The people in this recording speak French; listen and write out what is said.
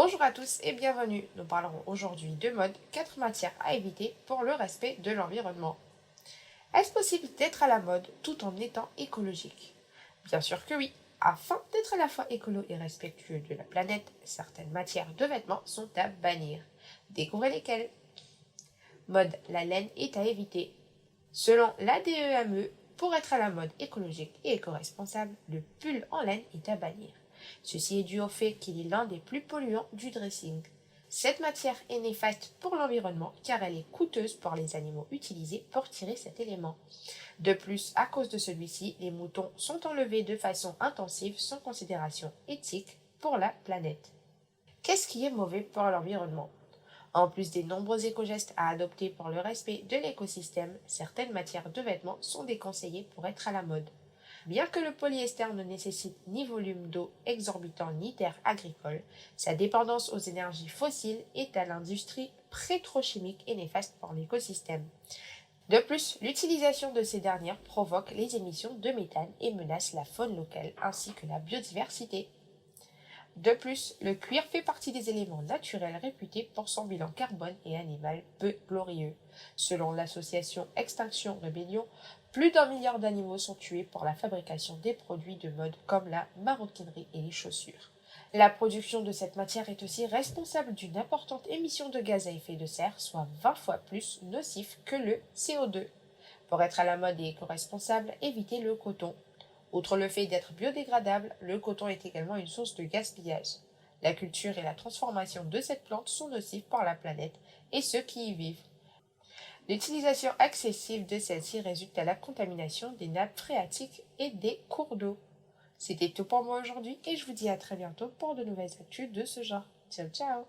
Bonjour à tous et bienvenue. Nous parlerons aujourd'hui de mode 4 matières à éviter pour le respect de l'environnement. Est-ce possible d'être à la mode tout en étant écologique? Bien sûr que oui. Afin d'être à la fois écolo et respectueux de la planète, certaines matières de vêtements sont à bannir. Découvrez lesquelles. Mode, la laine est à éviter. Selon l'ADEME, pour être à la mode écologique et éco-responsable, le pull en laine est à bannir. Ceci est dû au fait qu'il est l'un des plus polluants du dressing. Cette matière est néfaste pour l'environnement car elle est coûteuse pour les animaux utilisés pour tirer cet élément. De plus, à cause de celui-ci, les moutons sont enlevés de façon intensive sans considération éthique pour la planète. Qu'est-ce qui est mauvais pour l'environnement? En plus des nombreux éco-gestes à adopter pour le respect de l'écosystème, certaines matières de vêtements sont déconseillées pour être à la mode. Bien que le polyester ne nécessite ni volume d'eau exorbitant ni terres agricoles, sa dépendance aux énergies fossiles est à l'industrie pétrochimique et néfaste pour l'écosystème. De plus, l'utilisation de ces dernières provoque les émissions de méthane et menace la faune locale ainsi que la biodiversité. De plus, le cuir fait partie des éléments naturels réputés pour son bilan carbone et animal peu glorieux. Selon l'association Extinction Rebellion, plus d'1 milliard d'animaux sont tués pour la fabrication des produits de mode comme la maroquinerie et les chaussures. La production de cette matière est aussi responsable d'une importante émission de gaz à effet de serre, soit 20 fois plus nocif que le CO2. Pour être à la mode et éco-responsable, évitez le coton. Outre le fait d'être biodégradable, le coton est également une source de gaspillage. La culture et la transformation de cette plante sont nocives pour la planète et ceux qui y vivent. L'utilisation excessive de celle-ci résulte à la contamination des nappes phréatiques et des cours d'eau. C'était tout pour moi aujourd'hui et je vous dis à très bientôt pour de nouvelles actus de ce genre. Ciao ciao!